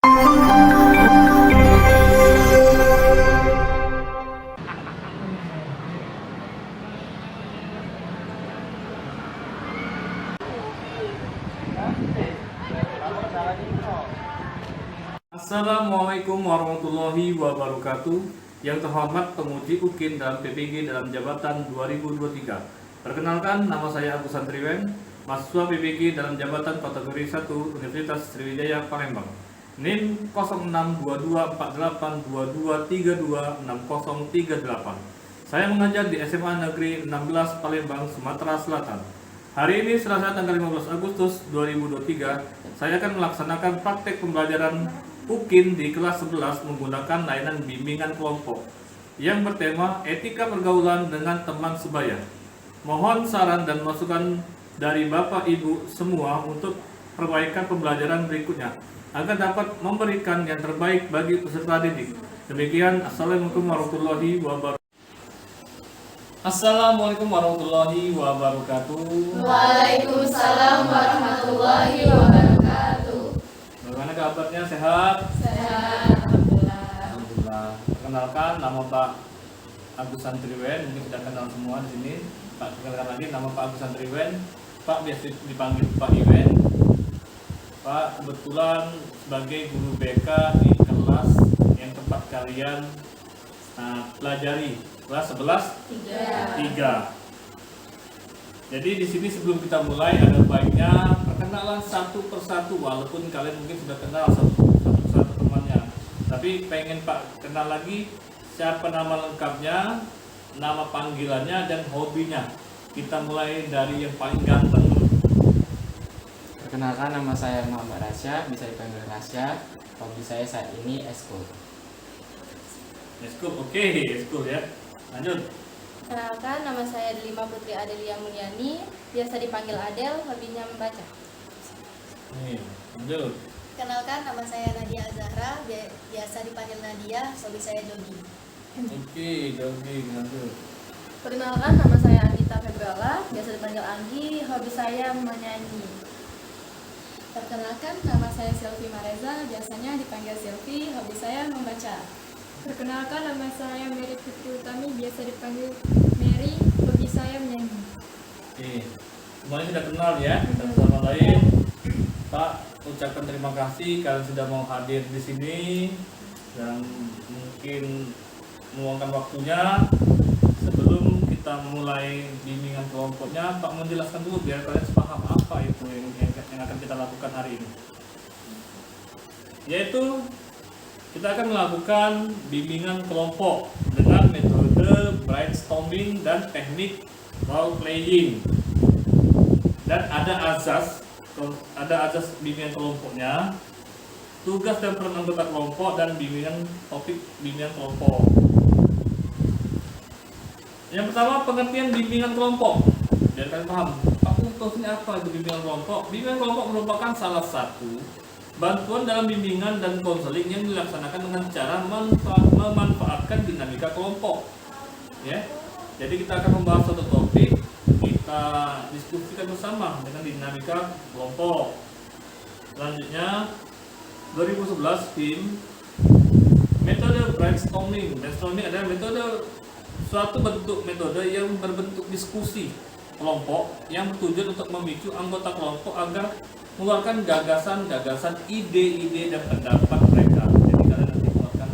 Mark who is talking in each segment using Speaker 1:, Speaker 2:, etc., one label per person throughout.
Speaker 1: Assalamualaikum warahmatullahi wabarakatuh. Yang terhormat penguji UKIN dalam PPG dalam jabatan 2023. Perkenalkan, nama saya Agus Santriwen, mahasiswa PPG dalam jabatan kategori 1 Universitas Sriwijaya Palembang. NIM 06224222326038. Saya mengajar di SMA Negeri 16 Palembang, Sumatera Selatan. Hari ini Selasa tanggal 15 Agustus 2023, saya akan melaksanakan praktek pembelajaran UKIN di kelas 11 menggunakan layanan bimbingan kelompok yang bertema etika pergaulan dengan teman sebaya. Mohon saran dan masukan dari Bapak Ibu semua untuk perbaikan pembelajaran berikutnya agar dapat memberikan yang terbaik bagi peserta didik. Demikian, Assalamualaikum warahmatullahi wabarakatuh. Assalamualaikum warahmatullahi wabarakatuh.
Speaker 2: Waalaikumsalam warahmatullahi wabarakatuh.
Speaker 1: Bagaimana kabarnya, sehat?
Speaker 2: Sehat, alhamdulillah.
Speaker 1: Alhamdulillah. Perkenalkan, nama Pak Agus Santriwen. Mungkin sudah kenal semua di sini. Pak, perkenalkan lagi, nama Pak Agus Santriwen. Pak biasa dipanggil Pak Iwen. Pak kebetulan sebagai guru BK di kelas yang tempat kalian pelajari, kelas 11 3. Jadi di sini sebelum kita mulai ada baiknya perkenalan satu persatu, walaupun kalian mungkin sudah kenal satu persatu temannya. Tapi pengen Pak kenal lagi siapa nama lengkapnya, nama panggilannya dan hobinya. Kita mulai dari yang paling ganteng dulu.
Speaker 3: Perkenalkan, nama saya Muhammad Rasya, bisa dipanggil Rasya. Hobi saya saat ini eskul.
Speaker 1: Eskul, oke, eskul ya. Lanjut.
Speaker 2: Kenalkan, nama saya Delima Putri Adelia Mulyani, biasa dipanggil Adel, hobinya membaca.
Speaker 1: Nih, lanjut.
Speaker 4: Kenalkan, nama saya Nadia Zahra, biasa dipanggil Nadia, hobi saya jogging.
Speaker 1: Oke, jogging, lanjut.
Speaker 2: Perkenalkan, nama saya Anita Febrala, biasa dipanggil Anggi, hobi saya menyanyi.
Speaker 4: Perkenalkan, nama saya Silvi Mareza, biasanya dipanggil Silvi, hobi saya membaca.
Speaker 5: Perkenalkan, nama saya Mary Fitri Utami, biasa dipanggil Mary, hobi saya menyanyi.
Speaker 1: Oke, semuanya sudah kenal ya, satu sama lain. Pak, ucapkan terima kasih kalian sudah mau hadir di sini dan mungkin meluangkan waktunya. Sebelum kita mulai bimbingan kelompoknya, Pak menjelaskan dulu biar kalian paham apa itu yang akan kita lakukan hari ini. Yaitu kita akan melakukan bimbingan kelompok dengan metode brainstorming dan teknik role playing. Dan ada azas bimbingan kelompoknya, tugas dan peran anggota kelompok dan topik bimbingan kelompok. Yang pertama, pengertian bimbingan kelompok. Biar kalian paham, aku tahu ini apa itu bimbingan kelompok. Bimbingan kelompok merupakan salah satu bantuan dalam bimbingan dan konseling yang dilaksanakan dengan cara memanfaatkan dinamika kelompok. Ya, jadi kita akan membahas satu topik, kita diskusikan bersama dengan dinamika kelompok. Selanjutnya, 2011 tim metode brainstorming. Brainstorming adalah suatu bentuk metode yang berbentuk diskusi kelompok yang bertujuan untuk memicu anggota kelompok agar mengeluarkan gagasan-gagasan, ide-ide dan pendapat mereka. Jadi kalian nanti mengeluarkan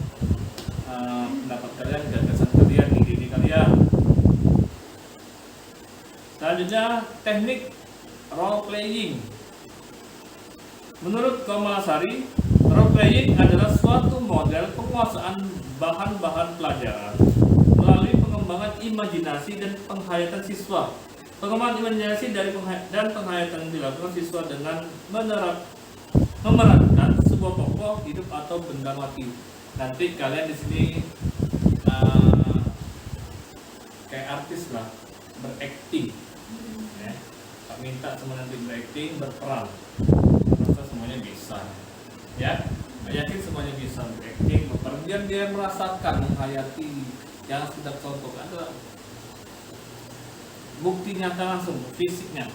Speaker 1: pendapat kalian, gagasan kalian, ide-ide kalian. Selanjutnya, teknik role playing. Menurut Komalasari, role playing adalah suatu model penguasaan bahan-bahan pelajaran melalui pengembangan imajinasi dan penghayatan siswa. Pengembangan imajinasi dan penghayatan dilakukan siswa dengan memerankan sebuah tokoh hidup atau benda mati. Nanti kalian di sini kayak artis lah, berakting. Ya. Tak minta semua nanti berakting, berperan. Rasa semuanya bisa. Ya, yakin semuanya bisa berakting, berperan. Biar dia merasakan, menghayati. Jangan sekedar contoh, ada bukti nyata langsung, fisiknya.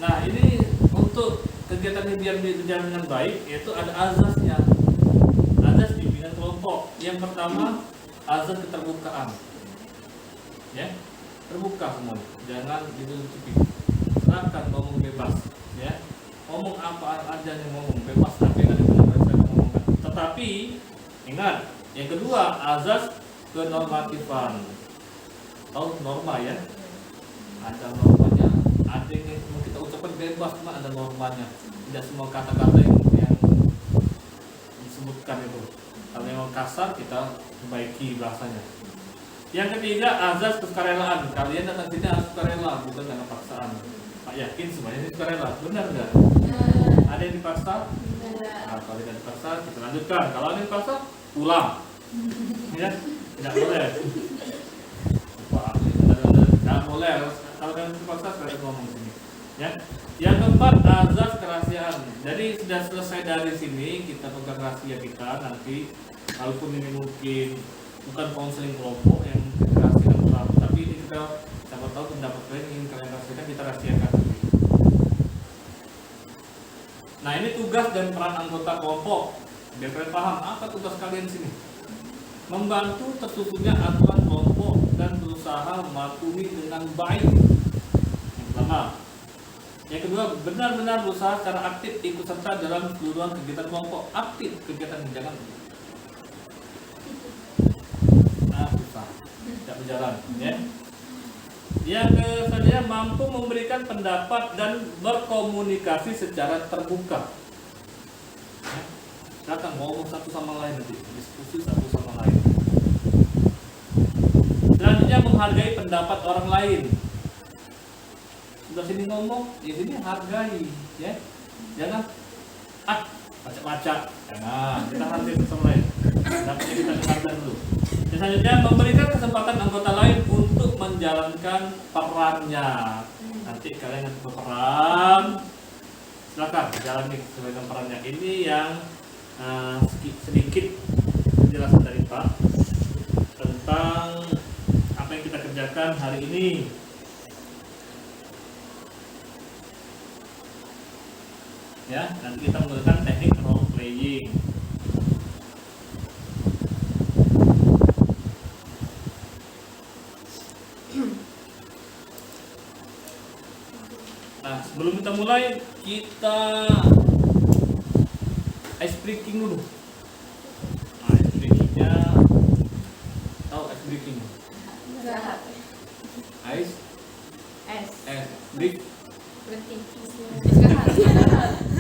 Speaker 1: Nah, ini untuk kegiatannya biar berjalan dengan baik, yaitu ada azasnya. Azas bimbingan kelompok. Yang pertama, azas keterbukaan. Ya, terbuka semua, jangan ditutupi. Silakan ngomong bebas, ya. Ngomong apa aja yang ngomong bebas, tapi ada benar saya ngomongkan. Tetapi ingat, yang kedua azas kenormatifan. Tahu norma ya? Ada normanya. Ada yang mau kita ucapkan bebas, cuma ada normanya. Tidak semua kata-kata yang disebutkan itu. Kalau yang kasar kita perbaiki bahasanya. Yang ketiga azas kesukarelaan. Kalian datang sini harus sukarela, bukan karena paksaan. Pak yakin semuanya ini sukarela, benar nggak? Ada yang dipaksa? Nah, kalau tidak dipaksa kita lanjutkan. Kalau ada yang dipaksa pulang. Ya, tidak boleh. Wah, tidak boleh. Kalau kalian dipaksa saya ngomong sini. Ya. Yang keempat azas kerahasiaan. Jadi sudah selesai dari sini kita pegang rahasia kita nanti. Walaupun ini mungkin bukan konseling kelompok yang dirahasiakan selalu, tapi ini juga siapa tahu pendapat kalian ingin kalian rahasiakan, kita rahasiakan. Nah ini tugas dan peran anggota kelompok. Biar kalian paham apa tugas kalian sini. Membantu tersusunnya aturan kelompok dan berusaha mematuhi dengan baik. Yang pertama. Yang kedua, benar-benar berusaha secara aktif ikut serta dalam keseluruhan kegiatan kelompok. Aktif kegiatan, jangan susah, tidak berjalan. Ya. Yang selanjutnya mampu memberikan pendapat dan berkomunikasi secara terbuka. Ya. Silakan ngomong satu sama lain nanti, diskusi satu sama lain. Selanjutnya menghargai pendapat orang lain. Sudah sini ngomong, ya sini hargai, ya. Jangan baca-baca. Jangan, kita hargai satu sama lain. Dapatnya kita dengarkan dulu. Dan selanjutnya memberikan kesempatan anggota lain untuk menjalankan perannya. Nanti kalian yang berperan, silakan jalani sesuai perannya. Ini yang sedikit penjelasan dari Pak tentang apa yang kita kerjakan hari ini. Ya, nanti kita menggunakan teknik role playing. Nah, sebelum kita mulai, kita ice breaking dulu. Nah, ice breakingnya, tahu ice breaking? Ice break.
Speaker 5: Berhenti.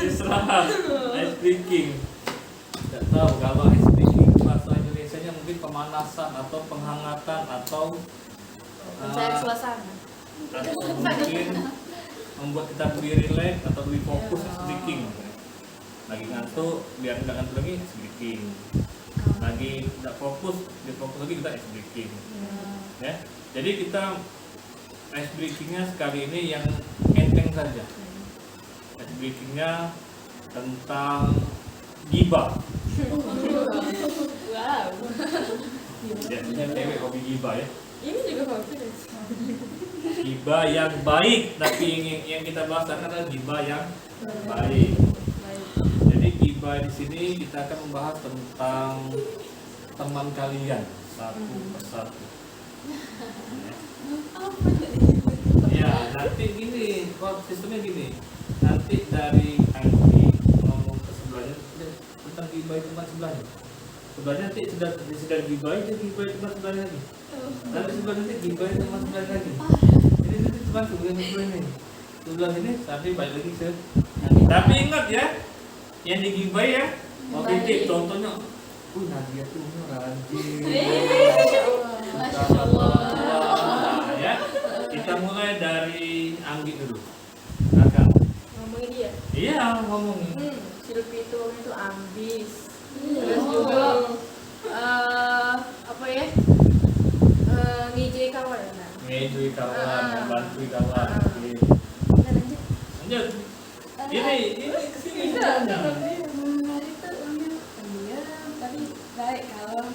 Speaker 1: Istirahat. Ice breaking. Tidak tahu kalau ice breaking bahasa Indonesianya mungkin pemanasan atau penghangatan atau
Speaker 2: Mencari suasana.
Speaker 1: atau mungkin membuat kita lebih relax atau lebih fokus ice breaking. Lagi ngantuk, biar tidak ngantuk lagi ice breaking. Lagi tidak fokus, biar fokus lagi kita ice breaking. Ya, jadi kita ice breakingnya sekali ini yang enteng saja. Ice breakingnya tentang gibah.
Speaker 5: Wow.
Speaker 1: Biasanya cewek hobi gibah ya.
Speaker 5: Ini juga hobi.
Speaker 1: Gibah yang baik, tapi yang kita bahas adalah gibah yang baik. Jadi gibah di sini kita akan membahas tentang teman kalian satu persatu. Ya, nanti gini, sistemnya gini. Nanti dari IT ngomong ke sebelahnya tentang gibah teman sebelahnya. Sebelahnya nanti sudah gibah, dia gibah teman sebelahnya lagi. Nanti sebelah nanti gibah teman sebelahnya lagi. Jadi nanti teman sebelah ini. Sebelah sini sampai balik lagi ke. Tapi ingat ya, yang digibah ya, mau titik contohnya. Nadia tuh rajin.
Speaker 2: Masya Allah.
Speaker 1: Nah, ya. Kita mulai dari Anggi dulu. Silakan.
Speaker 5: Ngomongin dia.
Speaker 1: Iya, ngomongin.
Speaker 5: Silvi itu ambis. Terus juga apa ya? Ngijai kawan.
Speaker 1: Ngejui kawan, membantu kawan.
Speaker 5: Lanjut.
Speaker 1: Lanjut. Ini kesini sebenarnya.
Speaker 6: Hari itu orangnya pendiam tapi baik kalem.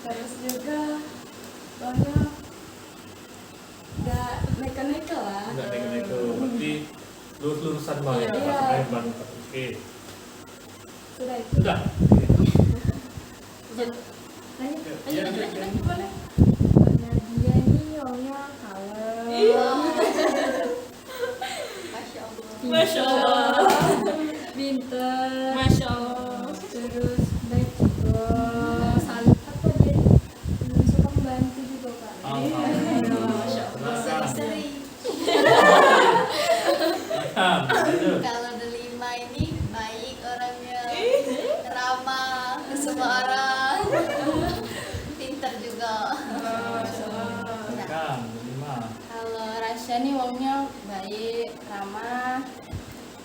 Speaker 6: Terus juga orangnya nggak neko-neko lah.
Speaker 1: Enggak nego-nego. Berarti Oke.
Speaker 5: Sudah itu.
Speaker 1: Sudah.
Speaker 5: Lanjut.
Speaker 1: Ya,
Speaker 5: Lanjut boleh. Nadia ini orangnya kalem.
Speaker 4: Masya Allah.
Speaker 5: Pinter.
Speaker 2: Masya Allah.
Speaker 5: Terus baik juga. Salut apa dia? Suka membantu juga Kak.
Speaker 1: Silakan.
Speaker 4: Sering.
Speaker 1: Silakan. Lanjut.
Speaker 4: Kalau Delima ini baik orangnya, ramah ke semua orang, pintar juga.
Speaker 1: Silakan. 5.
Speaker 2: Kalau Rasya nih wongnya baik, ramah,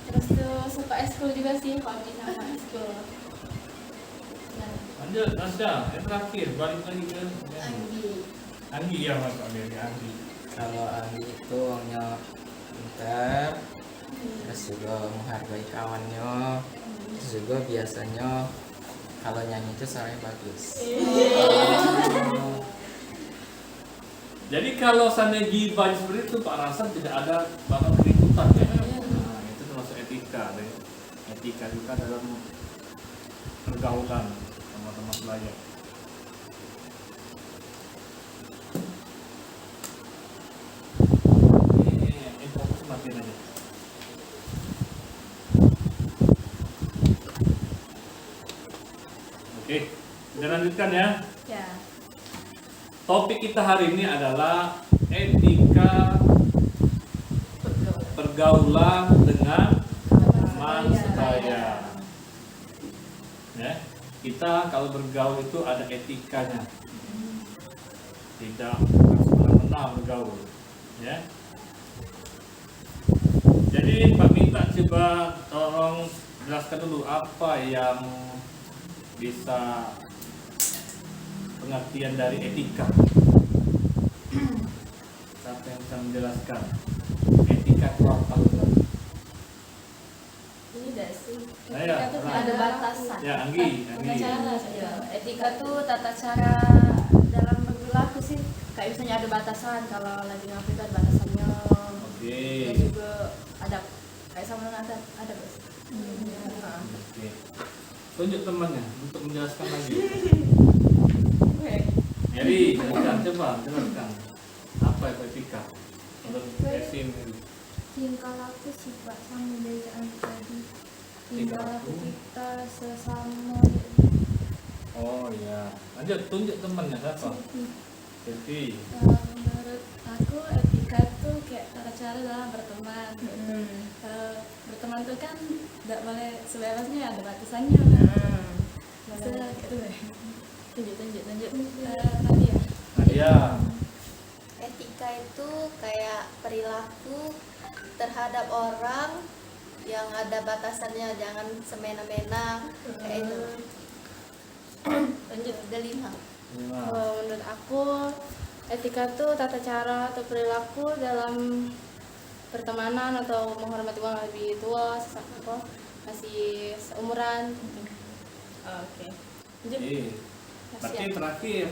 Speaker 2: terus tuh suka eskul juga sih, hobi sama eskul. Nah,
Speaker 1: Lanjut, Rasya. Yang terakhir, balik lagi ke
Speaker 4: Anggi.
Speaker 1: Anggi ya Mas Anggi.
Speaker 3: Kalau Anggi itu orangnya pintar, terus juga menghargai kawannya, terus juga biasanya kalau nyanyi itu suaranya bagus.
Speaker 1: Jadi kalau seandainya gibah seperti itu Pak Rasan tidak ada bakal keributan ya. Nah, itu termasuk etika ya. Etika juga dalam pergaulan sama teman sebaya. Ini fokus matiin aja. Oke, kita lanjutkan ya.
Speaker 2: ya.
Speaker 1: Topik kita hari ini adalah etika pergaulan dengan teman sebaya. Ya, kita kalau bergaul itu ada etikanya. Tidak semena-mena bergaul, ya. Jadi Pak minta coba tolong jelaskan dulu apa yang bisa pengertian dari etika. Siapa yang bisa menjelaskan etika itu apa?
Speaker 2: Ini dah sih.
Speaker 1: Saya,
Speaker 2: Etika tuh
Speaker 1: Ran.
Speaker 2: ada batasan.
Speaker 1: Ya, Anggi.
Speaker 2: Tata cara saja. Etika tuh tata cara dalam berlaku sih. Kayak misalnya ada batasan, kalau lagi ngapain itu ada batasannya.
Speaker 1: Oke.
Speaker 2: Dan juga ada kayak sama ada bos. Nah.
Speaker 1: Oke. Tunjuk temannya untuk menjelaskan lagi. Jadi, bisa coba jelaskan apa itu etika menurut Esin ini.
Speaker 5: Tingkah laku sifat sama budaya tadi. Tingkah laku kita sesama.
Speaker 1: Oh iya. Lanjut, tunjuk temannya siapa? Silvi.
Speaker 5: Menurut aku etika tuh kayak cara cara dalam berteman. Berteman tuh kan tidak boleh sebebasnya, ada batasannya. Itu deh. Tunjuk. Tadi ya.
Speaker 1: Nadia.
Speaker 4: Etika itu kayak perilaku terhadap orang yang ada batasannya, jangan semena-mena kayak itu. Lanjut Delima.
Speaker 1: 5.
Speaker 2: Menurut aku etika tuh tata cara atau perilaku dalam pertemanan atau menghormati orang lebih tua, apa masih seumuran. Oke. Lanjut.
Speaker 1: Berarti terakhir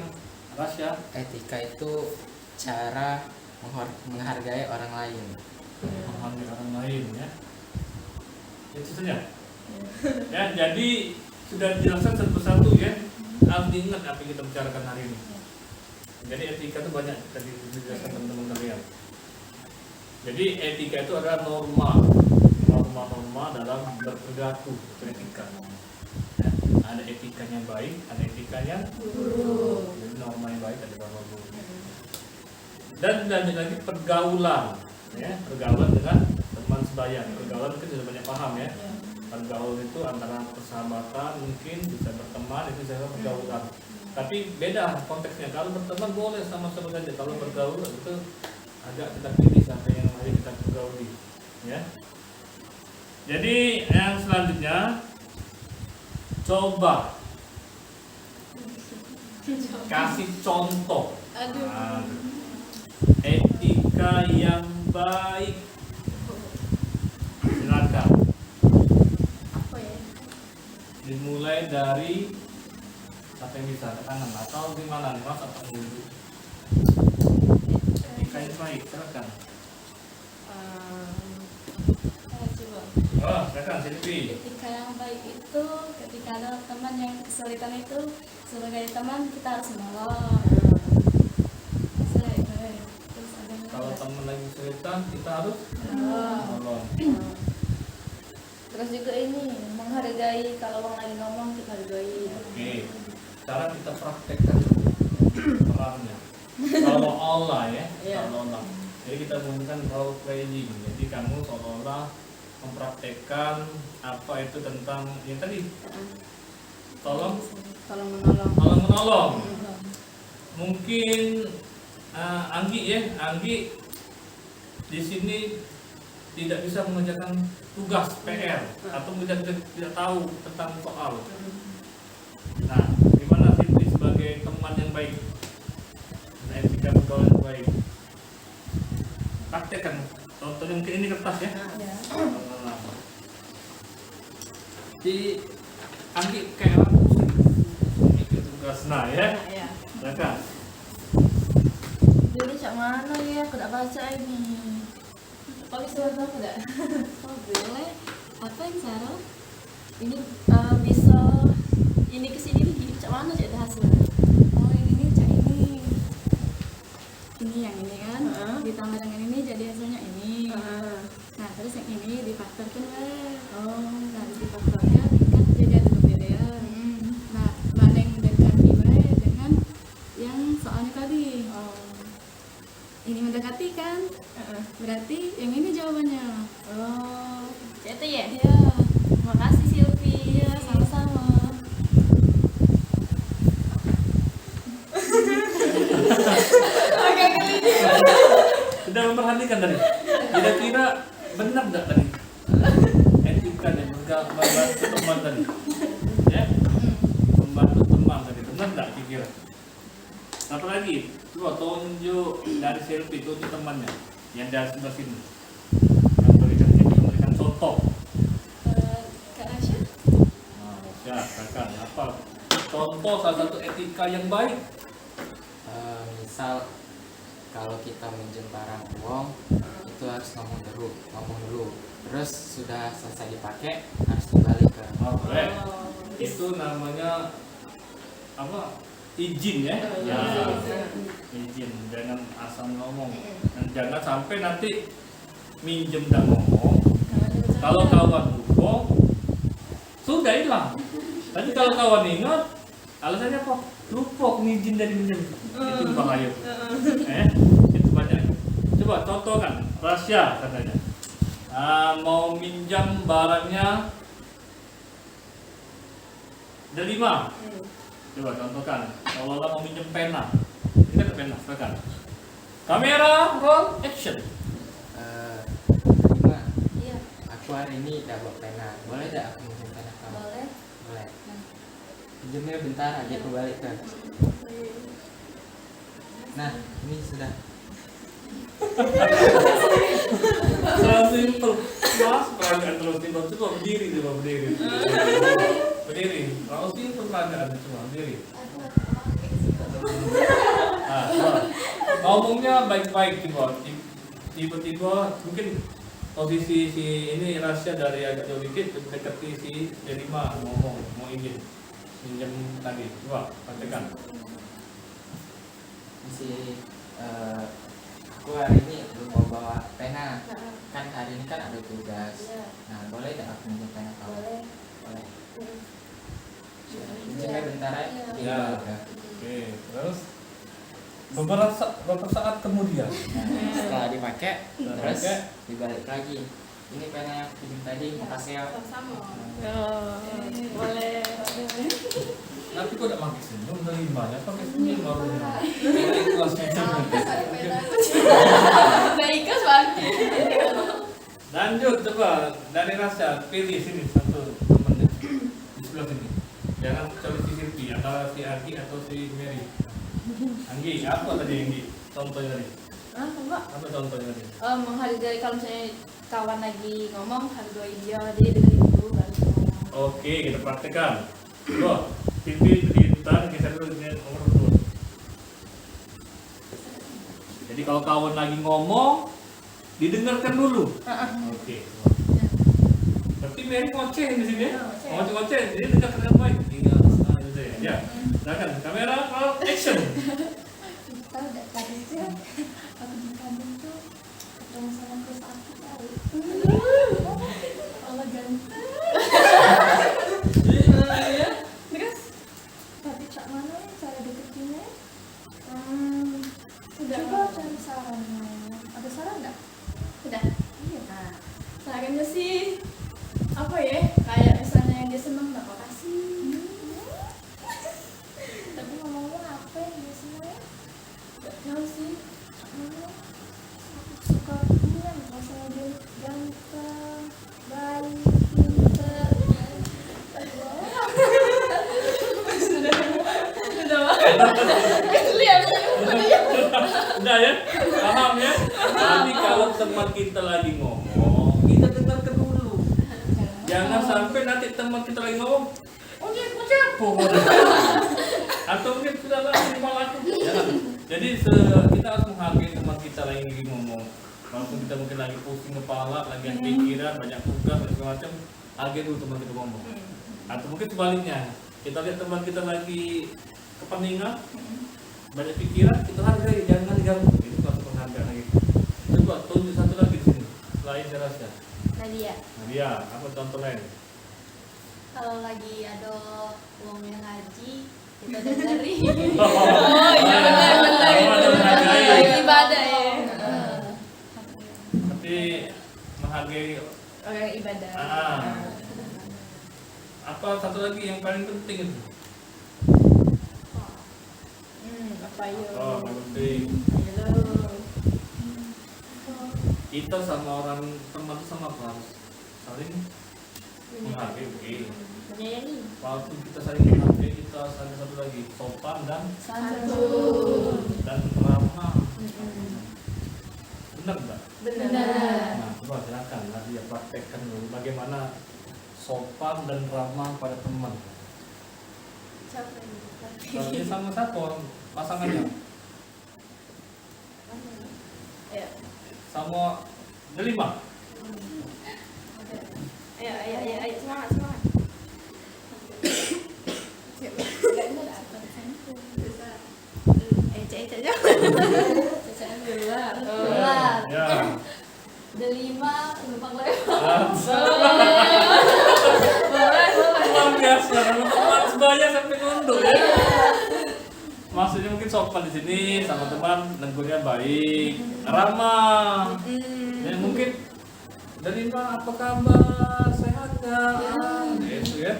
Speaker 1: Rasya.
Speaker 3: Etika itu cara menghargai orang lain.
Speaker 1: Menghargai orang lain ya. Itu saja. Ya, jadi sudah dijelaskan satu persatu ya. Harus diingat apa yang kita bicarakan hari ini. Jadi etika itu banyak tadi dijelaskan teman-teman kalian. Jadi etika itu adalah norma dalam berperilaku, itu etika. Ya, ada etikanya baik, ada etikanya buruk. Jadi norma yang baik ada norma buruk. Dan lanjut lagi pergaulan, ya, pergaulan dengan teman sebaya. Pergaulan itu sudah banyak paham ya. Pergaulan itu antara persahabatan, mungkin bisa berteman, itu saya pergaulan. Tapi beda konteksnya. Kalau berteman boleh sama-sama saja. Kalau bergaul itu agak kita pilih siapa yang mari kita pergauli, ya. Jadi yang selanjutnya coba kasih contoh. Etika yang baik. Silakan.
Speaker 2: Apa ya?
Speaker 1: Dimulai dari siapa yang bisa ke kanan atau gimana nih Mas atau dulu? Etika yang baik, silakan.
Speaker 2: Coba.
Speaker 1: Oh, silakan Silvi.
Speaker 5: Etika yang baik itu ketika ada teman yang kesulitan itu sebagai teman kita harus menolong. Terus ada yang
Speaker 1: Kalau teman lagi kesulitan kita harus
Speaker 5: menolong.
Speaker 1: tolong.
Speaker 2: Terus juga ini menghargai, kalau orang lagi ngomong kita hargai.
Speaker 1: Oke, cara kita praktekkan perannya. Kalau Allah ya,
Speaker 2: Iya.
Speaker 1: kalau Allah. Jadi kita menggunakan role playing. Jadi kamu seolah-olah mempraktekkan apa itu tentang yang tadi. Tolong
Speaker 2: Tolong
Speaker 1: menolong. Mungkin Anggi ya, Anggi di sini tidak bisa mengerjakan tugas PR atau tidak tahu tentang soal. Nah, gimana Siti sebagai teman yang baik, dan etika pergaulan yang baik? Praktekkan. Contohnya mungkin ini kertas ya. Nah, si Anggi kayak aku mikir tugas. Nah ya,
Speaker 2: Ya.
Speaker 1: silakan.
Speaker 2: Jadi cak mana ya? Aku tak baca ini. Kau bisa baca aku tak?
Speaker 5: Oh boleh. Apa yang Sarah?
Speaker 2: Ini bisa ini kesini nih gini cak mana cak hasilnya?
Speaker 5: Oh ini cak ini. Ini yang ini kan
Speaker 2: Heeh.
Speaker 5: ditambah dengan ini jadi hasilnya ini. Nah terus yang ini difaktorkan weh. Nah difaktornya kan jadi ada pembedaan. Nah banding mendekati weh dengan yang soalnya tadi. Ini mendekati kan? Berarti yang ini jawabannya.
Speaker 2: Oh, cak itu ya?
Speaker 5: Iya.
Speaker 2: Makasih Silvi.
Speaker 5: Iya sama-sama.
Speaker 1: Sudah memperhatikan tadi. Kira-kira benar nggak tadi? Etika yang membantu teman tadi. Ya, membantu teman tadi. Benar nggak kira-kira? Apa lagi? Coba tunjuk dari Silvi itu temannya yang dari sebelah sini. Yang memberikan contoh.
Speaker 5: Kak Rasya?
Speaker 1: Nah, ya, kakak, apa? Contoh salah satu etika yang baik.
Speaker 3: Misal kalau kita minjem barang uang itu harus ngomong dulu, terus sudah selesai dipakai harus dibalikan.
Speaker 1: Oh, boleh. Itu namanya apa? Izin ya. Ya. Izin, jangan asal ngomong. Dan jangan sampai nanti minjem dan ngomong. Kalau kawan lupa, sudah hilang. Tapi kalau kawan ingat, alasannya apa? Lupa izin dari minjem. Itu bahaya. Itu banyak. Coba contohkan, Rasya katanya. Mau minjam barangnya ada 5. Coba contohkan, kalau mau minjem pena, ini kan pena, silakan. Kamera, roll, action.
Speaker 3: Terima,
Speaker 2: Iya,
Speaker 3: aku hari ini udah bawa pena, boleh tidak aku minjem pena kamu?
Speaker 2: boleh.
Speaker 3: Boleh. Pinjamnya bentar aja aku balik kan. Nah, ini sudah.
Speaker 1: Sangat simpel. Mas, peragaan terus timbal. Coba berdiri, coba berdiri. Berdiri. Kalau simpel peragaan, coba berdiri. Nah, coba. Ngomongnya baik-baik, coba. Tiba-tiba mungkin posisi si ini Rasya dari agak jauh dikit dekati si Delima ngomong mau izin pinjam tadi. Coba praktekan.
Speaker 3: Masih aku hari ini lupa bawa pena. Kan hari ini kan ada tugas.
Speaker 2: Iya,
Speaker 3: Nah, boleh tidak aku minjem pena kamu?
Speaker 2: boleh.
Speaker 3: Boleh. Pinjamnya bentar aja.
Speaker 2: Iya.
Speaker 1: Ya.
Speaker 3: Iya.
Speaker 1: Oke, terus beberapa saat kemudian
Speaker 3: Nah, setelah dipakai,
Speaker 1: Setelah
Speaker 3: terus
Speaker 1: dipakai.
Speaker 3: dibalik lagi. Ini pena yang pinjam tadi, makasih ya.
Speaker 2: Sama.
Speaker 5: Boleh.
Speaker 1: tapi kok tidak pakai senyum nerimanya pakai senyum baru kelasnya
Speaker 2: Baik kan Bang?
Speaker 1: lanjut coba dari Rasya pilih sini satu temennya di sebelah sini jangan cari si Silvi antara si Anggi atau si Mary. Anggi apa tadi Anggi contohnya tadi
Speaker 2: Ah, Mbak.
Speaker 1: apa contohnya tadi
Speaker 2: Menghargai, kalau misalnya kawan lagi ngomong hargai dia, jadi dengerin dulu baru ngomong.
Speaker 1: oke kita praktekkan coba Silvi berdiri geser dulu dengan nomor 2. Jadi kalau kawan lagi ngomong didengarkan dulu. Oke. Berarti Mary ngoceh di sini ya?
Speaker 6: Ngoceh.
Speaker 1: Ngoceh, jadi dekat dengan baik. Iya, gitu ya. Ya, silakan kamera roll action.
Speaker 6: Tahu nggak tadi tuh aku di kandang tuh ketemu sama Chris aku tahu. Allah ganteng. Terus tapi cak mana ya cara deketinnya? Coba cari sarannya. Ada saran nggak?
Speaker 5: Udah.
Speaker 6: Iya.
Speaker 5: Nah, sarannya sih apa ya? Kayak misalnya yang dia seneng nggak apa kasih.
Speaker 6: Tapi ngomong apa ya biasanya?
Speaker 5: Nggak tahu sih.
Speaker 6: Aku suka dia rasanya dia ganteng, baik, pinter.
Speaker 5: Udah lihat.
Speaker 1: Udah ya? Paham ya? Nanti kalau teman kita lagi ngomong, kita dengarkan dulu. Jangan sampai nanti teman kita lagi ngomong, oh dia kepo. Atau mungkin sudah lagi malah aku. Jangan. Jadi kita harus menghargai teman kita lagi ngomong. Walaupun kita mungkin lagi pusing kepala, lagi ada pikiran, banyak tugas, dan segala macam, hargai dulu teman kita ngomong. Atau mungkin sebaliknya, kita lihat teman kita lagi kepeningan, banyak pikiran, kita hargai, jangan diganggu. Itu satu penghargaan lagi. Coba tunjuk satu lagi di sini, selain Terasa.
Speaker 4: Nadia,
Speaker 1: Nadia, apa contoh lain?
Speaker 4: kalau lagi ada uang yang ngaji, kita dengerin.
Speaker 5: Oh iya benar
Speaker 1: Oh, ada menghargai.
Speaker 5: ibadah ya.
Speaker 1: Tapi menghargai.
Speaker 5: Orang ibadah.
Speaker 1: Apa satu lagi yang paling penting itu?
Speaker 5: Apa yuk?
Speaker 1: Oh, paling penting. Kita sama orang teman itu sama apa harus saling menghargai, oke.
Speaker 5: Menyayangi.
Speaker 1: Walaupun kita saling menghargai, kita saling satu lagi sopan dan ramah. Benar nggak?
Speaker 5: Benar.
Speaker 1: Nah, coba silakan Nadia praktekkan dulu bagaimana sopan dan ramah pada teman.
Speaker 4: Siapa ini?
Speaker 1: Tapi sama satu orang pasangannya,
Speaker 5: Ayo.
Speaker 1: sama delima.
Speaker 5: Ayo semangat.
Speaker 4: Keluar.
Speaker 1: Ya.
Speaker 4: Delima, numpang lewat.
Speaker 1: Luar biasa, teman sebaya sampai nunduk ya. Maksudnya mungkin sopan di sini sama teman, negurnya baik, ramah. Ya mungkin delima apa kabar, sehat nggak? Gitu ya.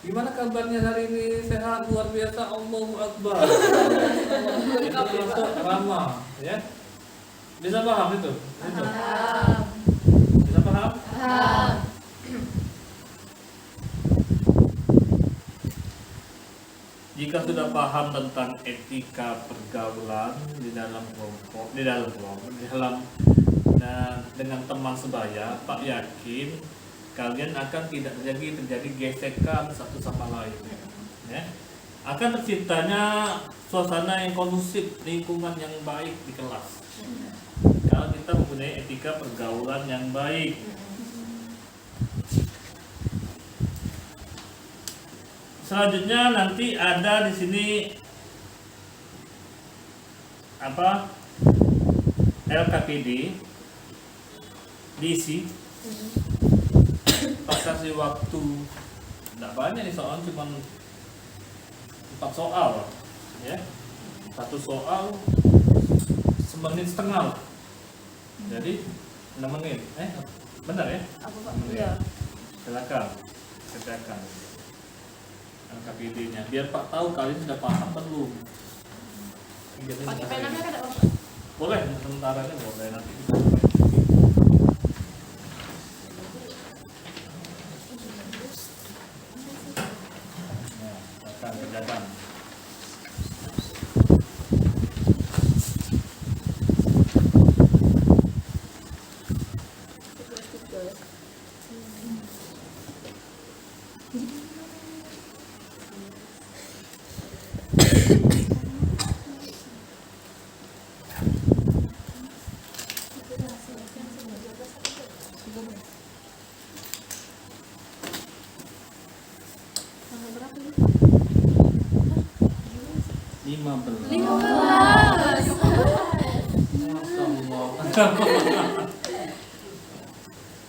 Speaker 1: Gimana kabarnya hari ini? Sehat, luar biasa, Allahu Akbar. Itu termasuk ramah, ya. Bisa paham itu? Itu. Bisa paham? Jika sudah paham tentang etika pergaulan di dalam kelompok, dengan teman sebaya, Pak yakin kalian akan tidak terjadi gesekan satu sama lain, ya. Akan terciptanya suasana yang kondusif, lingkungan yang baik di kelas. Kalau kita mempunyai etika pergaulan yang baik. Selanjutnya nanti ada di sini apa? LKPD diisi. Pas kasih waktu tidak banyak nih soal, cuma 4 soal, ya. Satu soal 1,5 menit. Jadi 6 menit. Benar ya?
Speaker 5: Apa Pak?
Speaker 1: 6 menit. Silakan kerjakan LKPD-nya biar Pak tahu kalian sudah paham belum.
Speaker 5: Pakai penanya kan ada
Speaker 1: Boleh, sementaranya boleh nanti. Nah, akan kerjakan.
Speaker 5: berapa nih?
Speaker 1: 15.
Speaker 5: 15.
Speaker 1: Masya Allah.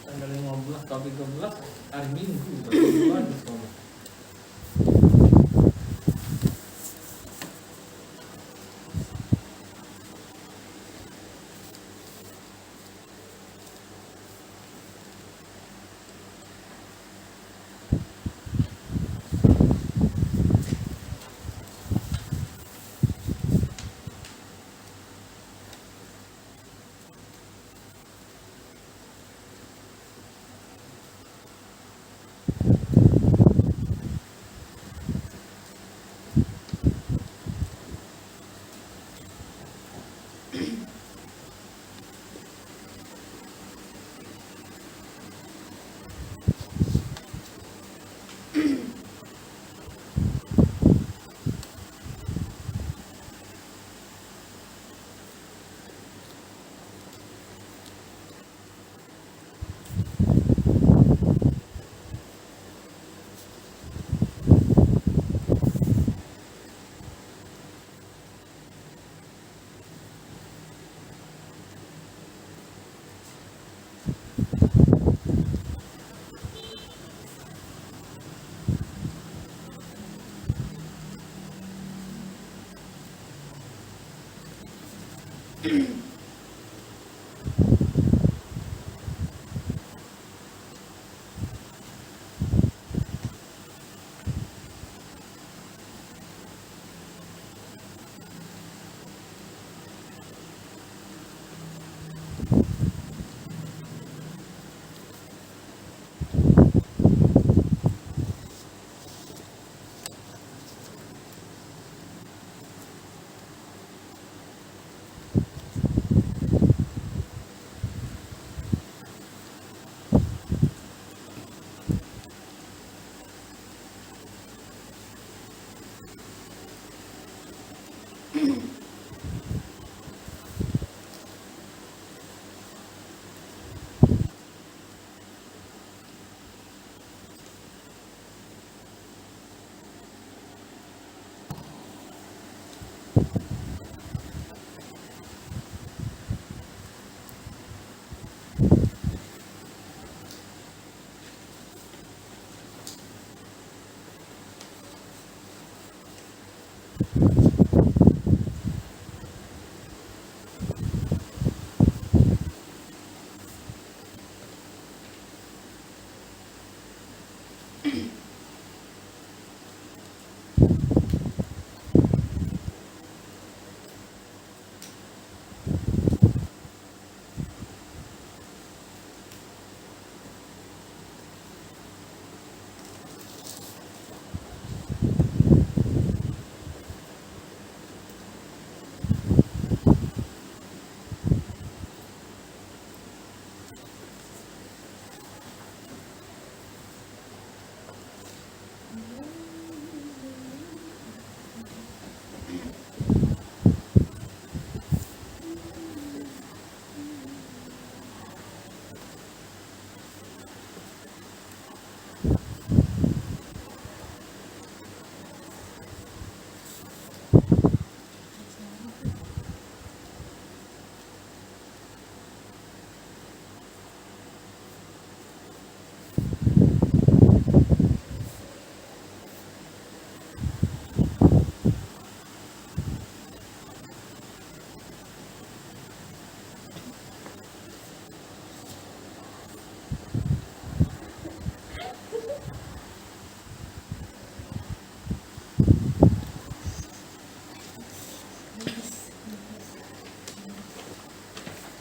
Speaker 1: Tanggal 15 atau 13 hari Minggu. Baru sekolah.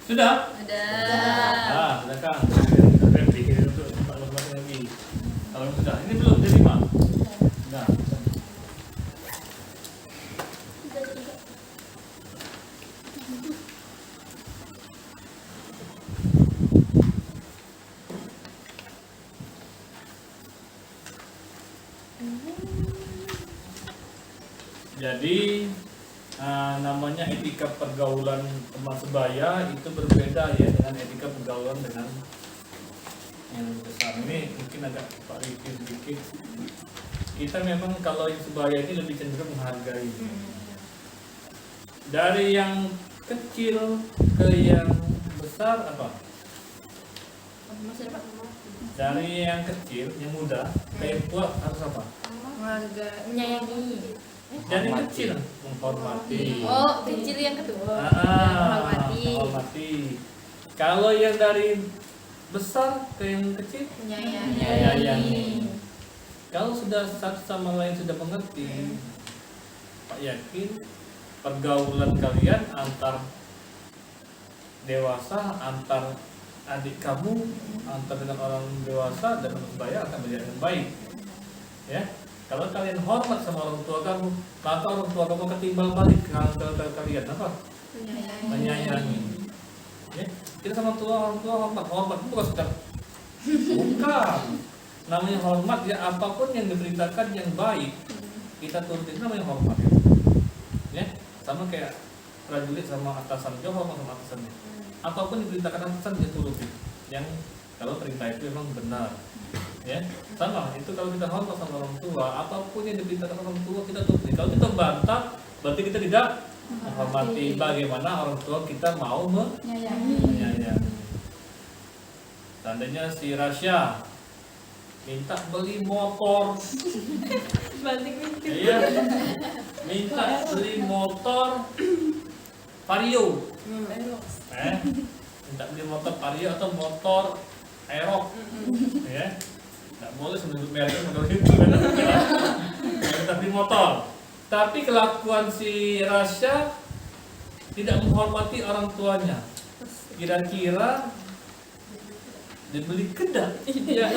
Speaker 1: Sudah?
Speaker 5: Udah.
Speaker 1: Sudah Kang. Kita bikin untuk tempat lagi. Kalau sudah, ini belum diterima. Sudah. Jadi namanya etika pergaulan teman sebaya itu berbeda ya dengan etika pergaulan dengan yang besar. Ini mungkin agak Pak Riki sedikit kita memang kalau yang sebaya ini lebih cenderung menghargai. Dari yang kecil ke yang besar apa? Dari yang kecil, yang muda, ke yang tua harus apa?
Speaker 2: Menyayangi.
Speaker 1: Dari yang kecil menghormati.
Speaker 2: Oh, kecil yang kedua.
Speaker 1: Menghormati. Kalau yang dari besar ke yang kecil menyayangi. Kalau sudah satu sama lain sudah mengerti, Pak yakin pergaulan kalian antar dewasa, antar adik kamu, antar dengan orang dewasa dan orang sebaya akan berjalan dengan baik. Ya, kalau kalian hormat sama orang tua kamu, maka orang tua kamu akan timbal balik ke kalian apa? Menyayangi. Ya, kita sama orang tua hormat itu bukan sekedar bukan. Namanya hormat ya, apapun yang diberitakan yang baik kita turutin, namanya hormat. Ya, sama kayak prajurit sama atasan, dia hormat sama atasannya. Apapun diberitakan atasan dia turutin. Yang kalau perintah itu memang benar. Ya, sama itu kalau kita hormat sama orang tua, apapun yang diberitakan orang tua kita turutin. Kalau kita bantah, berarti kita tidak menghormati. Bagaimana orang tua kita mau menyayangi. Tandanya si Rasya minta beli motor, iya, minta beli motor Vario, minta beli motor Vario atau motor Aerox, ya, nggak boleh sebut merek model itu, minta beli motor. Tapi kelakuan si Rasya tidak menghormati orang tuanya. Kira-kira dibeli kedak?
Speaker 5: Iya.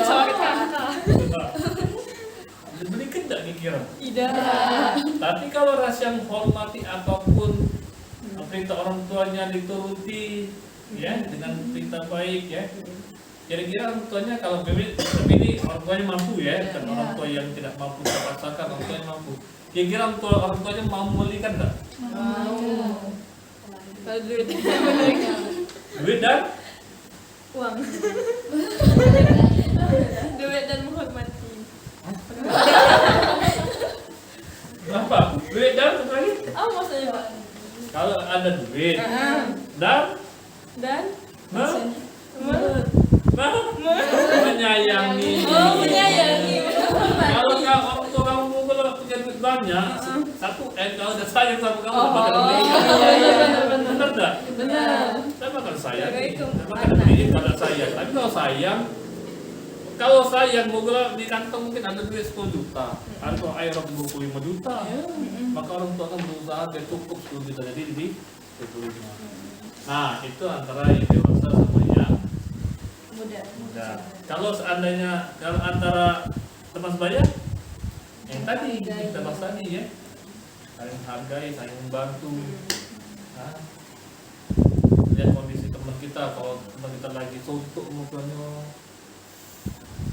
Speaker 1: Dibeli kedak kira?
Speaker 5: Tidak.
Speaker 1: Tapi kalau Rasya menghormati apapun perintah orang tuanya dituruti, ya, dengan perintah baik, ya. Kira-kira orang tuanya kalau tapi ini orang tuanya mampu, ya, bukan orang tua yang tidak mampu dipaksakan, orang tuanya mampu. Kira-kira orang tuanya mau membelikan enggak?
Speaker 5: Mau. Kalau duit
Speaker 1: Dan
Speaker 5: uang. Duit dan menghormati.
Speaker 1: apa? Duit dan apa lagi?
Speaker 5: Apa maksudnya, Pak?
Speaker 1: Kalau ada duit dan menyayangi.
Speaker 5: Oh, menyayangi.
Speaker 1: Kalau orang tua kamu kalau punya duit banyak, satu kalau udah sayang sama kamu bakal beli.
Speaker 5: Iya, benar.
Speaker 1: Benar enggak?
Speaker 5: Benar.
Speaker 1: Saya bakal sayang. Saya bakal beli kalau sayang. Tapi kalau sayang mau di kantong mungkin ada duit 10 juta atau Aerox 25 juta. Maka orang tua akan berusaha biar cukup 10 juta jadi di 25. Nah, itu antara yang dewasa sama yang muda. Kalau seandainya antara teman sebaya yang tadi kita bahas tadi, ya, saling menghargai, saling membantu. Nah, lihat kondisi teman kita, kalau teman kita lagi suntuk mukanya,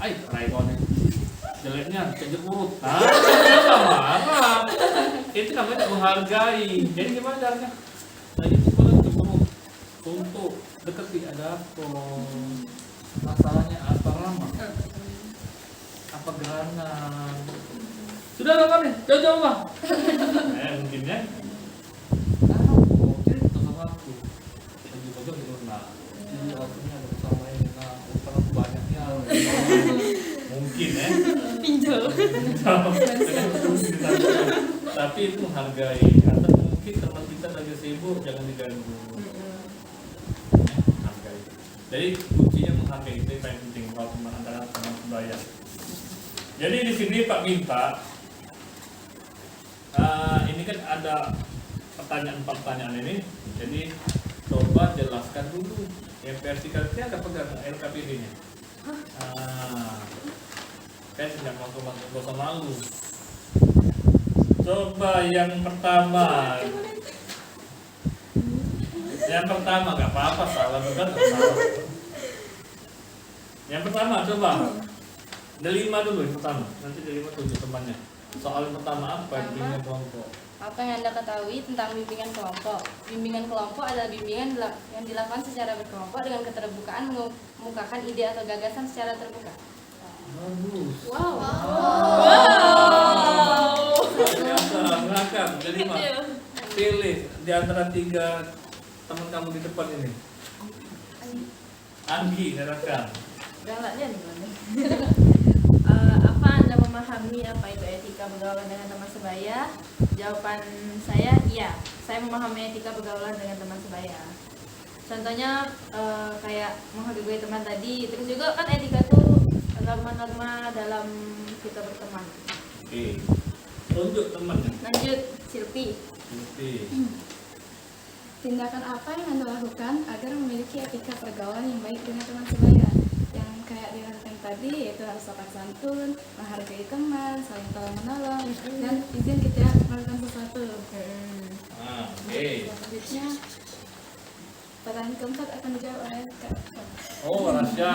Speaker 1: raikonnya jeleknya kejer urut, marah. Itu namanya menghargai. Jadi gimana caranya? Lagi pukul urut, suntuk, deketi, ada apa? Masalahnya apa, Rama? Apa gerangan? Sudah lama nih, jauh-jauh Bang. Mungkin ya. Cerita sama aku. Baju-baju di mana? Jadi waktunya ada bersama ini, utang banyaknya. Mungkin ya.
Speaker 5: Pinjol.
Speaker 1: Tapi itu menghargai. Atau mungkin teman kita lagi sibuk, jangan diganggu. Menghargai. Jadi kuncinya menghargai itu yang paling penting kalau antara teman sebaya. Jadi di sini Pak minta, ini kan ada pertanyaan ini, jadi coba jelaskan dulu yang versi kalian agak pegang LKPD-nya. Saya tidak mau sama malu. Coba yang pertama nggak apa-apa, salah benar nggak salah. Yang pertama coba. Ada 5 dulu yang pertama, nanti dari 5 tunjuk temannya. Soal yang pertama apa? Bimbingan kelompok.
Speaker 2: Apa yang Anda ketahui tentang bimbingan kelompok? Bimbingan kelompok adalah bimbingan yang dilakukan secara berkelompok dengan keterbukaan mengemukakan ide atau gagasan secara terbuka.
Speaker 1: Bagus.
Speaker 5: Wow.
Speaker 1: di antara 3 teman kamu di depan ini? Anggi, katakan.
Speaker 5: Galaknya di mana? Apa Anda memahami apa itu etika pergaulan dengan teman sebaya? Jawaban saya iya. Saya memahami etika pergaulan dengan teman sebaya. Contohnya kayak menghargai teman tadi. Terus juga kan etika tuh norma-norma dalam kita berteman.
Speaker 1: Oke. Tunjuk temannya.
Speaker 5: Lanjut, Silpi.
Speaker 6: Tindakan apa yang Anda lakukan agar memiliki etika pergaulan yang baik dengan teman sebaya? Yang kayak dilakukan tadi, yaitu harus sopan santun, menghargai teman, saling tolong menolong, dan izin kita melakukan sesuatu.
Speaker 1: Oke.
Speaker 6: Selanjutnya, pertanyaan keempat akan dijawab oleh Kak.
Speaker 1: Oh, Rasya.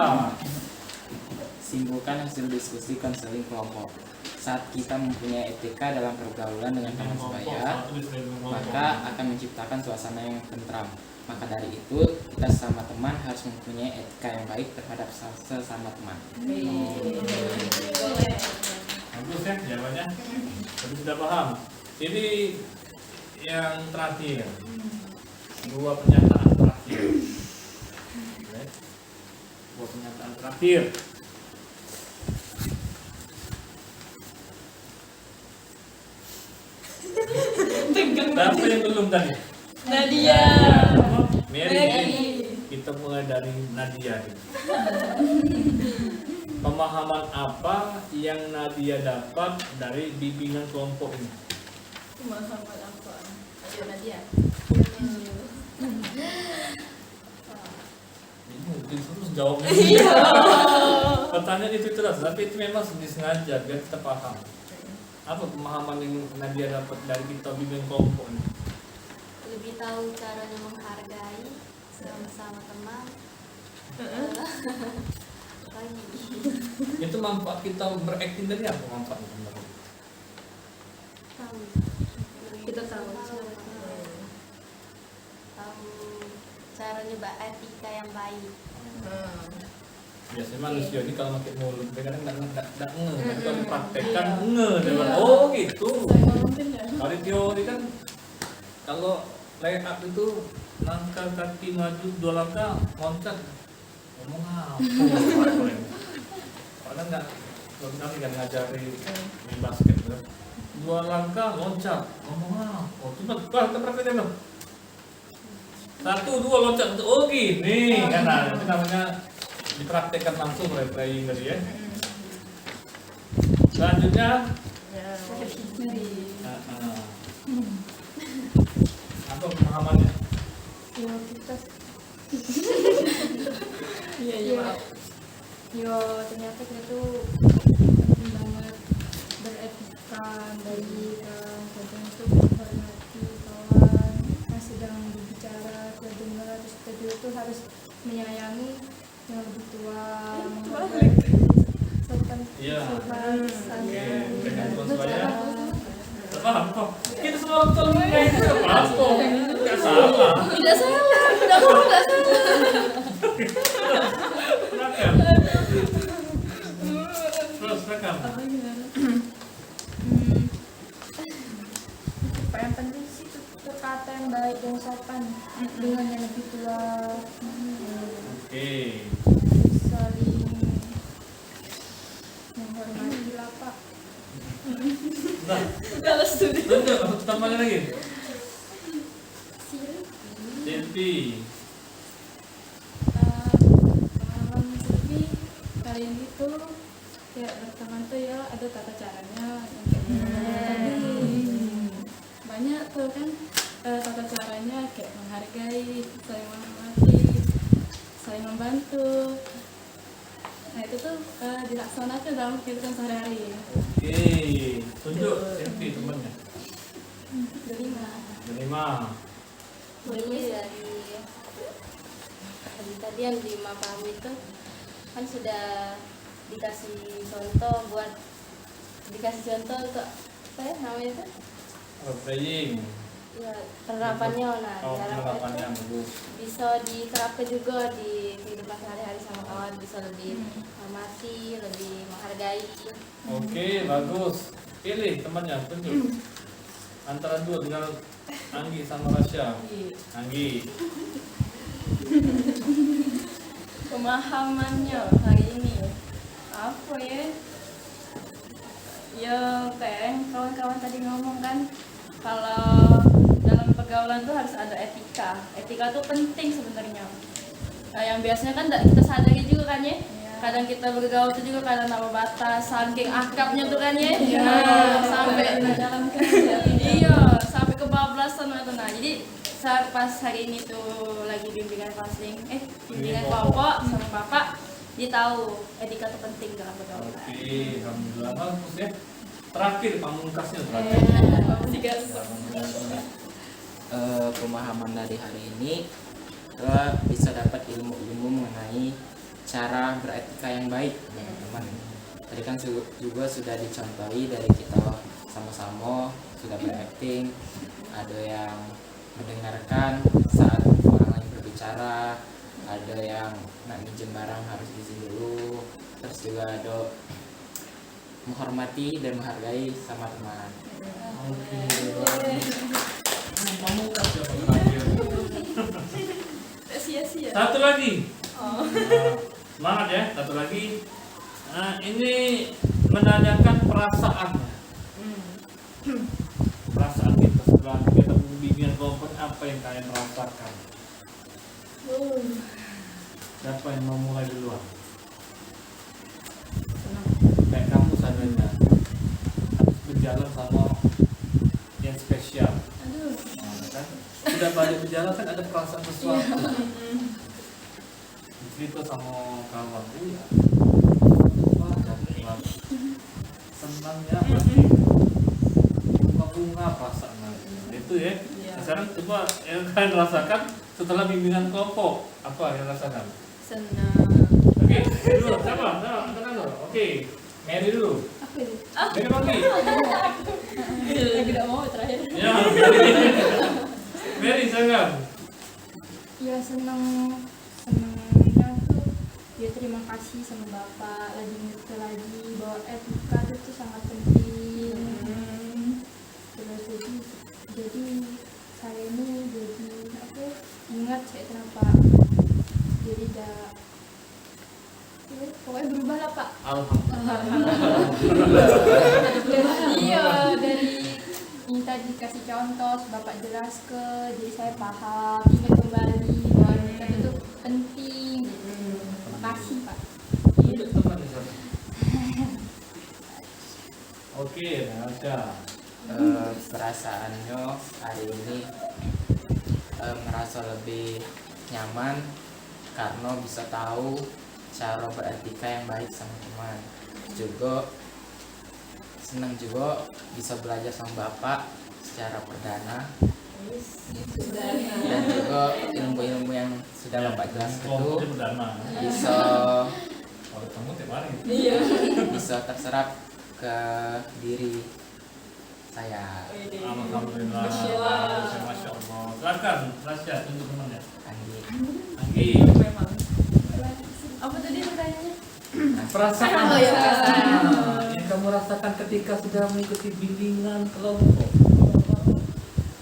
Speaker 3: Simpulkan hasil diskusi konseling kelompok. Saat kita mempunyai etika dalam pergaulan dengan teman sebaya, maka akan menciptakan suasana yang tentram. Maka dari itu, kita sesama teman harus mempunyai etika yang baik terhadap sesama teman.
Speaker 1: Bagus ya jawabannya. Tapi sudah paham. Ini yang terakhir. 2 pernyataan terakhir. Oke. 2 pernyataan terakhir. Siapa yang belum tadi?
Speaker 5: Nadia.
Speaker 1: Mary. Kita mulai dari Nadia. Pemahaman apa yang Nadia dapat dari bimbingan kelompok ini?
Speaker 5: Pemahaman apa? Ayo Nadia.
Speaker 1: Mungkin terus jawabnya. Pertanyaan itu terus, tapi itu memang disengaja biar kita paham. Apa pemahaman yang Nadia dapat dari kita bimbingan kelompok ini?
Speaker 4: Lebih tahu caranya menghargai sama teman. Lagi.
Speaker 1: Itu manfaat kita berakting dari apa manfaatnya sebenarnya?
Speaker 4: Tahu.
Speaker 5: Kita tahu.
Speaker 4: Tahu caranya etika yang baik.
Speaker 1: Biasanya manusia ini kalau pakai mulut kadang nggak nge, tapi kalau dipraktekkan nge, dia bilang, oh gitu. Kalau di teori kan kalau lay up itu langkah kaki maju 2 langkah loncat, ngomong apa? Padahal nggak, kalau kami kan ngajari main basket, 2 langkah loncat, ngomong apa? Oh cuma kita praktekin dong. 1, 2 loncat, oh gini kan, nah, itu namanya dipraktekkan langsung playing tadi ya. Selanjutnya apa pemahamannya?
Speaker 6: Yo kita
Speaker 5: Iya, maaf.
Speaker 6: yo ternyata kita tuh banget beretika dari contohnya tuh menghormati kawan, masih dalam berbicara kedengaran, terus kita juga tuh harus menyayangi yang lebih tua, menghargai sopan
Speaker 1: Dengan sebaya. Paham kok? Kita semua betul kayak itu paham kok. Nggak salah.
Speaker 5: Tidak salah, tidak ngomong nggak salah.
Speaker 1: Terus rekam.
Speaker 6: yang penting sih berkata yang baik dan sopan dengan yang lebih tua.
Speaker 1: Oke.
Speaker 6: Saling menghormati lah Pak.
Speaker 1: Nah,
Speaker 5: Kalau studi.
Speaker 1: tunjuk tambahnya lagi. Silpi.
Speaker 6: Pengalaman Silvi kalian itu kayak berteman tuh ya ada tata caranya yang kayak gimana tadi. Banyak tuh kan tata caranya kayak menghargai, saling menghormati, saling membantu. Nah itu tuh dilaksanakan dalam kehidupan sehari-hari.
Speaker 1: Oke. Tunjuk Silpi temannya. Berlima.
Speaker 2: Jadi dari tadi yang dimapahami itu kan sudah dikasih contoh untuk apa ya namanya itu
Speaker 1: Playing.
Speaker 2: ya penerapannya
Speaker 1: Oh,
Speaker 2: diharapkan
Speaker 1: penerapannya
Speaker 2: itu
Speaker 1: bagus.
Speaker 2: bisa diterapkan juga di kehidupan sehari-hari sama kawan, bisa lebih menghormati, lebih menghargai.
Speaker 1: Oke, bagus. Pilih temannya, tunjuk. antara dua dengan Anggi sama Rasya. Anggi.
Speaker 5: Pemahamannya hari ini apa ya? Ya kayak yang kawan-kawan tadi ngomong kan, kalau dalam pergaulan tuh harus ada etika. Etika tuh penting sebenarnya. Nah, yang biasanya kan kita sadari juga kan ya. Kadang kita bergaul tuh juga kadang nama batas, saking akrabnya tuh kan ya. Sampai
Speaker 6: dalam
Speaker 5: iya, sampai kebablasan atau nah. Jadi saat pas hari ini tuh lagi bimbingan counseling, bimbingan kelompok sama bapak, dia tahu etika itu penting dalam pergaulan.
Speaker 1: Oke, alhamdulillah. Bagus ya. Terakhir pamungkasnya terakhir.
Speaker 3: Pemahaman dari hari ini kita bisa dapat ilmu-ilmu mengenai cara beretika yang baik, teman-teman. Tadi kan juga sudah dicontohi dari kita sama-sama sudah berakting, ada yang mendengarkan saat orang lain berbicara, ada yang nak minjem barang harus izin dulu, terus juga ada menghormati dan menghargai sama teman.
Speaker 1: Oke. Pamungkas ya terakhir.
Speaker 5: Sia-sia.
Speaker 1: Satu lagi. Semangat ya, satu lagi. Nah, ini menanyakan perasaannya. Perasaan kita setelah kita bimbingan kelompok, apa yang kalian rasakan? Siapa yang mau mulai duluan? Kayak kamu seandainya harus berjalan sama yang spesial. Nah, kan? Sudah banyak berjalan kan ada perasaan sesuatu. Cerita sama kawan, ya. Wah, senangnya pasti bunga perasaan itu ya. Nah, sekarang coba yang kalian rasakan setelah bimbingan kelompok, apa yang rasakan?
Speaker 5: Senang.
Speaker 1: Oke, dulu siapa? Oke, Mary dulu.
Speaker 6: Apa itu?
Speaker 1: Mary Bangki.
Speaker 6: Yang tidak mau terakhir.
Speaker 1: Ya, Mary silakan.
Speaker 6: Ya senangnya tuh ya terima kasih sama bapak lagi ngerti lagi bahwa etika itu sangat penting. Terus jadi saya ini jadi apa ingat saya kenapa jadi pokoknya berubah lah pak.
Speaker 1: Alhamdulillah.
Speaker 6: Iya dari minta dikasih contoh bapak jelaskan jadi saya paham ingat kembali bahwa etika itu penting. Terima kasih pak.
Speaker 1: Tunjuk teman di sana. Oke, Nasya.
Speaker 3: Perasaannya hari ini merasa lebih nyaman karena bisa tahu cara beretika yang baik sama teman. Juga senang juga bisa belajar sama bapak secara perdana dan juga ilmu-ilmu yang sudah bapak jelaskan itu
Speaker 1: Kelompoknya berdana.
Speaker 3: bisa
Speaker 1: Kalau kamu tiap hari.
Speaker 3: bisa terserap ke diri saya.
Speaker 1: Alhamdulillah. Masya Allah. Silakan, Nasya, tunjuk temannya.
Speaker 3: Andi.
Speaker 1: Anggi.
Speaker 5: Apa tadi pertanyaannya?
Speaker 1: Perasaan
Speaker 5: Oh, ya, perasaan.
Speaker 1: yang kamu rasakan ketika sudah mengikuti bimbingan kelompok.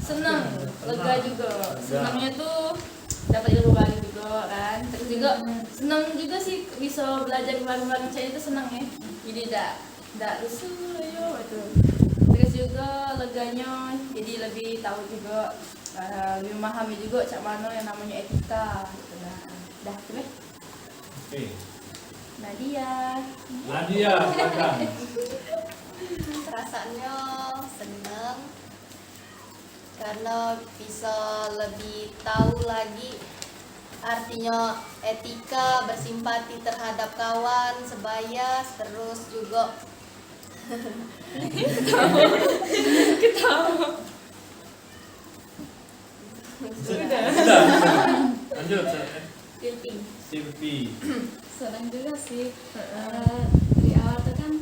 Speaker 5: Senang, lega juga.
Speaker 1: Lega.
Speaker 5: Senangnya tuh dapat ilmu baru juga kan. Terus juga senang juga sih bisa belajar bareng-bareng saya itu senang ya. Jadi tidak rusuh ya itu. Terus juga leganya jadi lebih tahu juga lebih memahami juga cak mana yang namanya etika gitu nah. Dah tuh deh.
Speaker 1: Oke.
Speaker 5: Nadia.
Speaker 1: Nadia, silakan.
Speaker 4: Perasaannya senang karena bisa lebih tahu lagi artinya etika, bersimpati terhadap kawan, sebaya, terus juga
Speaker 1: Sudah. Lanjut. Silvi.
Speaker 6: Senang juga sih. Dari awal tuh kan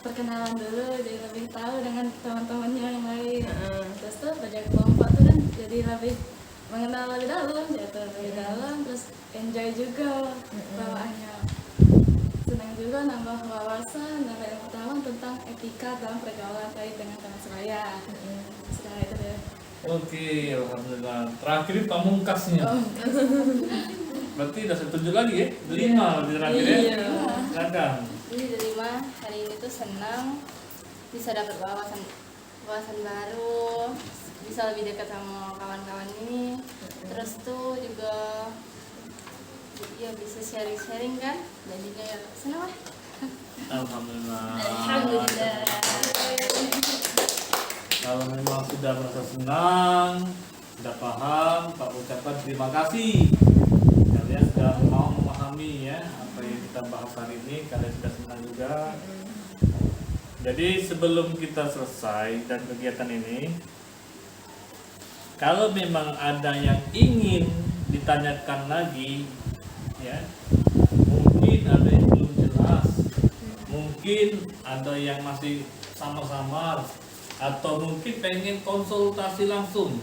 Speaker 6: perkenalan dulu jadi lebih tahu dengan teman-temannya yang lain. Terus tuh belajar kelompok tuh kan jadi lebih mengenal lebih dalam, jatuh lebih dalam, terus enjoy juga bawaannya. Senang juga nambah wawasan, nambah pengetahuan tentang
Speaker 5: etika dalam pergaulan kait dengan teman sebaya. Sudah itu deh.
Speaker 1: Oke, alhamdulillah. Terakhir pamungkasnya. Berarti udah 7 lagi ya? 5 lebih terakhir ya? Silakan.
Speaker 2: Jadi dari mah hari ini tuh senang bisa dapat wawasan baru, bisa lebih dekat sama kawan-kawan ini. Terus tuh juga ya bisa sharing-sharing kan, jadinya ya senang lah.
Speaker 1: Alhamdulillah.
Speaker 4: Alhamdulillah.
Speaker 1: Kalau memang sudah merasa senang, sudah paham, Pak ucapkan terima kasih. Kalian sudah mau memahami ya apa yang kita bahas hari ini, kalian sudah senang juga. Jadi sebelum kita selesai dan kegiatan ini, kalau memang ada yang ingin ditanyakan lagi, ya mungkin ada yang belum jelas, mungkin ada yang masih samar-samar, atau mungkin pengen konsultasi langsung.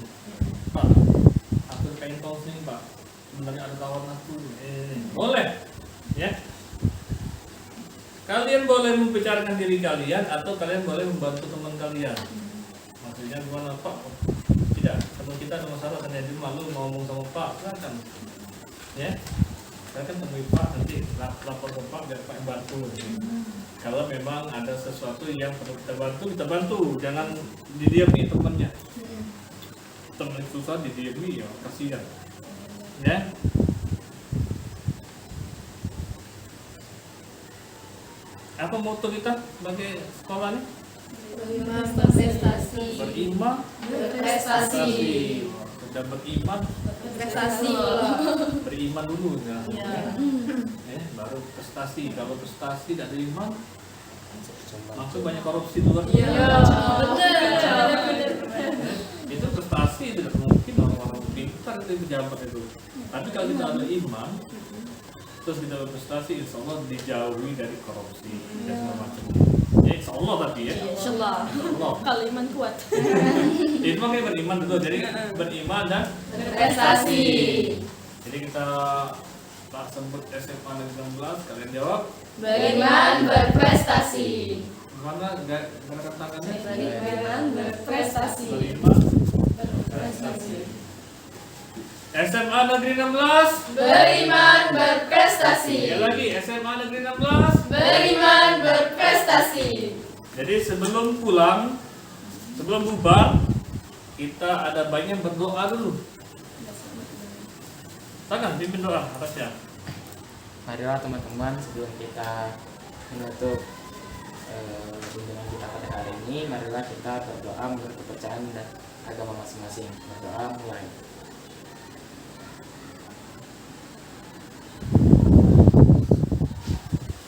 Speaker 1: Pak, aku pengen konseling Pak, sebenarnya ada kawan aku, boleh ya. Kalian boleh membicarakan diri kalian atau kalian boleh membantu teman kalian. Maksudnya gimana Pak? Tidak, teman kita ada masalah kan jadi malu ngomong sama Pak, silakan. Ya, saya kan temui Pak, nanti lapor ke Pak biar Pak bantu. Kalau memang ada sesuatu yang perlu kita bantu, jangan didiami temannya. Teman susah didiami ya kasihan. Ya. Apa moto kita sebagai sekolah ini?
Speaker 4: Beriman berprestasi.
Speaker 1: Beriman
Speaker 4: Berprestasi.
Speaker 1: Sudah beriman,
Speaker 4: Prestasi.
Speaker 1: beriman dulu ya.
Speaker 4: Ya.
Speaker 1: Baru prestasi. Kalau prestasi tidak ada iman, maksud banyak korupsi di luar. Itu prestasi tidak mungkin orang-orang pintar itu pejabat itu. Tapi kalau kita ada iman, terus kita berprestasi, insya Allah dijauhi dari korupsi dan segala macam. Ya insya Allah tapi ya.
Speaker 4: Insya Allah.
Speaker 1: Insya Allah.
Speaker 5: Kalau iman kuat.
Speaker 1: Itu makanya beriman betul. Jadi beriman dan
Speaker 4: Berprestasi.
Speaker 1: jadi kita tak sebut SMA Negeri 16, kalian jawab.
Speaker 4: Beriman berprestasi.
Speaker 1: Gimana gerakan tangannya?
Speaker 4: Beriman berprestasi.
Speaker 1: Beriman berprestasi. SMA Negeri 16.
Speaker 4: Beriman berprestasi.
Speaker 1: Ya lagi SMA Negeri 16.
Speaker 4: Beriman berprestasi.
Speaker 1: Jadi sebelum pulang, sebelum bubar, kita ada baiknya berdoa dulu. Tangan pimpin doa atasnya.
Speaker 3: Marilah teman-teman, sebelum kita menutup bimbingan kita pada hari ini, marilah kita berdoa menurut kepercayaan dan agama masing-masing. Berdoa mulai.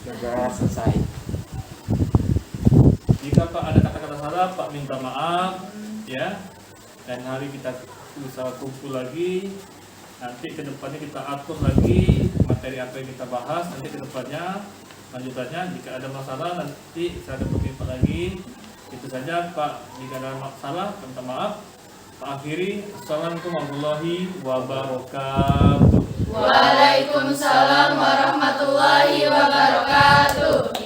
Speaker 3: Berdoa selesai.
Speaker 1: Jika Pak ada kata-kata salah, Pak minta maaf, ya. Dan hari kita bisa kumpul lagi. Nanti kedepannya kita atur lagi materi apa yang kita bahas. Nanti kedepannya lanjutannya jika ada masalah nanti saya ada berjumpa lagi. Itu saja Pak. Jika ada masalah minta maaf. Pak akhiri. Assalamualaikum warahmatullahi wabarakatuh.
Speaker 4: Waalaikumsalam warahmatullahi wabarakatuh.